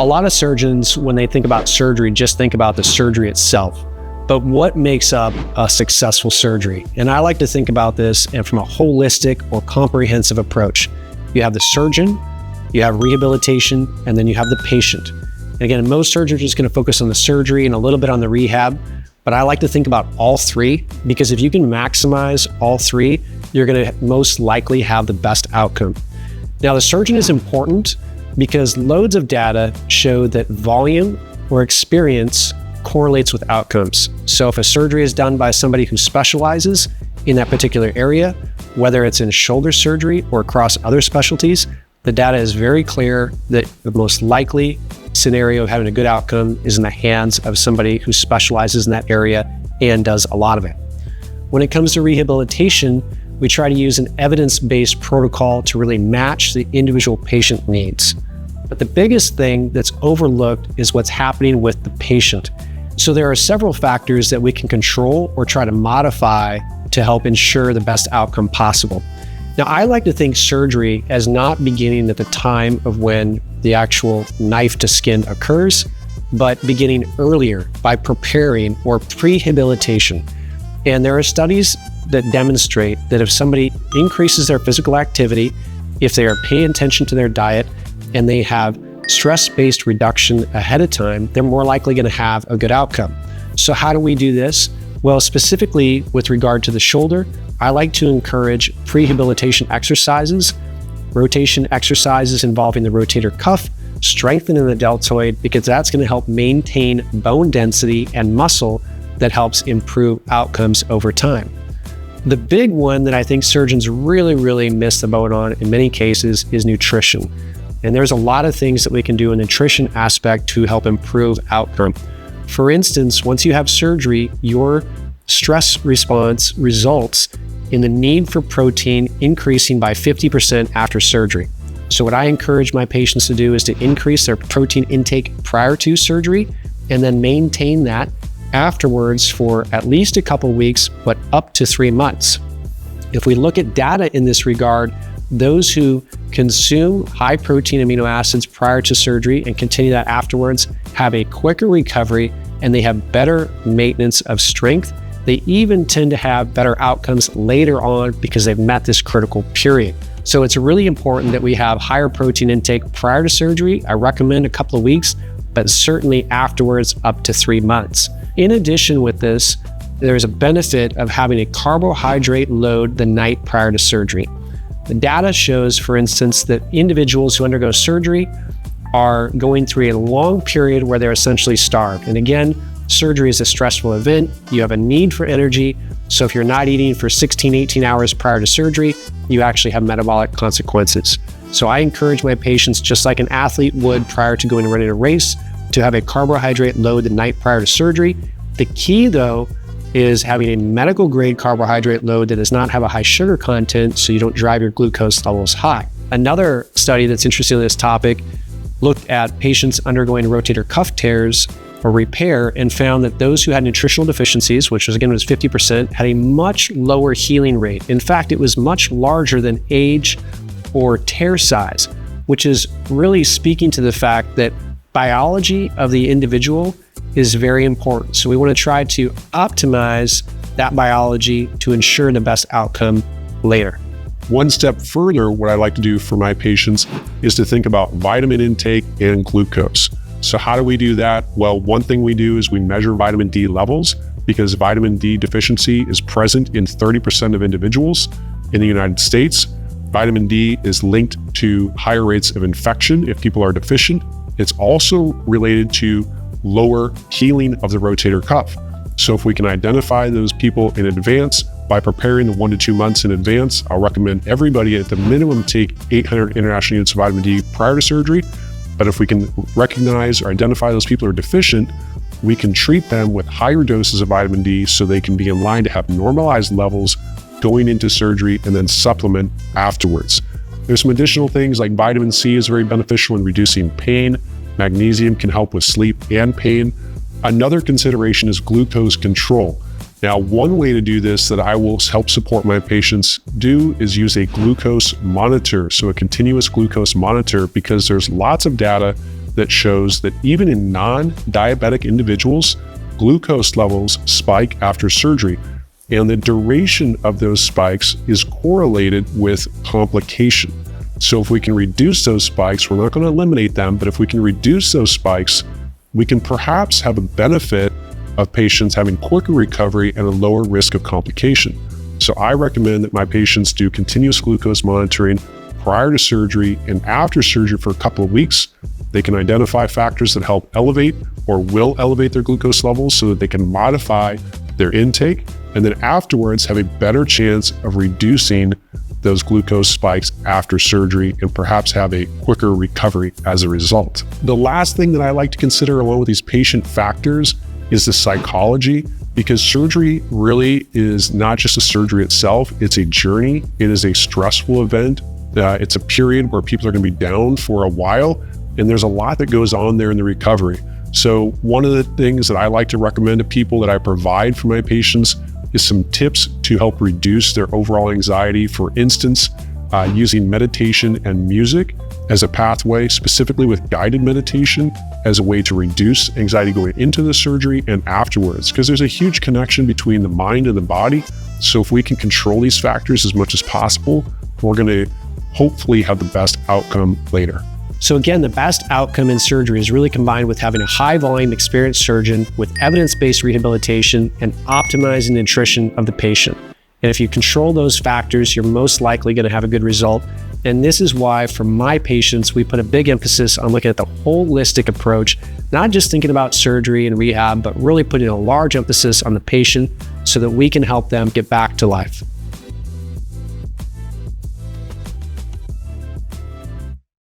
A lot of surgeons, when they think about surgery, just think about the surgery itself. But what makes up a successful surgery? And I like to think about this and from a holistic or comprehensive approach. You have the surgeon, you have rehabilitation, and then you have the patient. And again, most surgeons are just going to focus on the surgery and a little bit on the rehab, but I like to think about all three, because if you can maximize all three, you're going to most likely have the best outcome. Now, the surgeon is important because loads of data show that volume or experience correlates with outcomes. So if a surgery is done by somebody who specializes in that particular area, whether it's in shoulder surgery or across other specialties, the data is very clear that the most likely scenario of having a good outcome is in the hands of somebody who specializes in that area and does a lot of it. When it comes to rehabilitation, we try to use an evidence-based protocol to really match the individual patient needs. But the biggest thing that's overlooked is what's happening with the patient. So there are several factors that we can control or try to modify to help ensure the best outcome possible. Now, I like to think surgery as not beginning at the time of when the actual knife to skin occurs, but beginning earlier by preparing or prehabilitation. And there are studies that demonstrate that if somebody increases their physical activity, if they are paying attention to their diet, and they have stress-based reduction ahead of time, they're more likely going to have a good outcome. So how do we do this? Well, specifically with regard to the shoulder, I like to encourage prehabilitation exercises, rotation exercises involving the rotator cuff, strengthening the deltoid, because that's going to help maintain bone density and muscle that helps improve outcomes over time. The big one that I think surgeons really miss the boat on in many cases is nutrition. And there's a lot of things that we can do in the nutrition aspect to help improve outcome. For instance, once you have surgery, your stress response results in the need for protein increasing by 50% after surgery. So what I encourage my patients to do is to increase their protein intake prior to surgery and then maintain that afterwards for at least a couple weeks, but up to 3 months. If we look at data in this regard, those who consume high protein amino acids prior to surgery and continue that afterwards have a quicker recovery and they have better maintenance of strength. They even tend to have better outcomes later on because they've met this critical period. So it's really important that we have higher protein intake prior to surgery. I recommend a couple of weeks, but certainly afterwards up to 3 months. In addition with this, there's a benefit of having a carbohydrate load the night prior to surgery. The data shows, for instance, that individuals who undergo surgery are going through a long period where they're essentially starved. And again, surgery is a stressful event. You have a need for energy. So if you're not eating for 16, 18 hours prior to surgery, you actually have metabolic consequences. So I encourage my patients, just like an athlete would prior to going and running a race, to have a carbohydrate load the night prior to surgery. The key, though, is having a medical grade carbohydrate load that does not have a high sugar content so you don't drive your glucose levels high. Another study that's interesting on this topic looked at patients undergoing rotator cuff tears or repair and found that those who had nutritional deficiencies, which was 50%, had a much lower healing rate. In fact, it was much larger than age or tear size, which is really speaking to the fact that biology of the individual is very important. So we want to try to optimize that biology to ensure the best outcome later. One step further, what I like to do for my patients is to think about vitamin intake and glucose. So how do we do that? Well, one thing we do is we measure vitamin D levels, because vitamin D deficiency is present in 30% of individuals in the United States. Vitamin D is linked to higher rates of infection if people are deficient. It's also related to lower healing of the rotator cuff. So if we can identify those people in advance by preparing the 1 to 2 months in advance, I'll recommend everybody at the minimum take 800 international units of vitamin D prior to surgery. But if we can recognize or identify those people who are deficient, we can treat them with higher doses of vitamin D so they can be in line to have normalized levels going into surgery and then supplement afterwards. There's some additional things like vitamin C is very beneficial in reducing pain. Magnesium can help with sleep and pain. Another consideration is glucose control. Now, one way to do this that I will help support my patients do is use a glucose monitor, so a continuous glucose monitor, because there's lots of data that shows that even in non-diabetic individuals, glucose levels spike after surgery. And the duration of those spikes is correlated with complication. So if we can reduce those spikes, we're not going to eliminate them, but if we can reduce those spikes, we can perhaps have a benefit of patients having quicker recovery and a lower risk of complication. So I recommend that my patients do continuous glucose monitoring prior to surgery and after surgery for a couple of weeks. They can identify factors that help elevate or will elevate their glucose levels so that they can modify their intake, and then afterwards have a better chance of reducing those glucose spikes after surgery and perhaps have a quicker recovery as a result. The last thing that I like to consider along with these patient factors is the psychology, because surgery really is not just a surgery itself, it's a journey. It is a stressful event. It's a period where people are going to be down for a while, and there's a lot that goes on there in the recovery. So one of the things that I like to recommend to people that I provide for my patients is some tips to help reduce their overall anxiety. For instance, using meditation and music as a pathway, specifically with guided meditation as a way to reduce anxiety going into the surgery and afterwards, because there's a huge connection between the mind and the body. So if we can control these factors as much as possible, we're going to hopefully have the best outcome later. So again, the best outcome in surgery is really combined with having a high volume experienced surgeon with evidence-based rehabilitation and optimizing the nutrition of the patient. And if you control those factors, you're most likely going to have a good result. And this is why for my patients, we put a big emphasis on looking at the holistic approach, not just thinking about surgery and rehab, but really putting a large emphasis on the patient so that we can help them get back to life.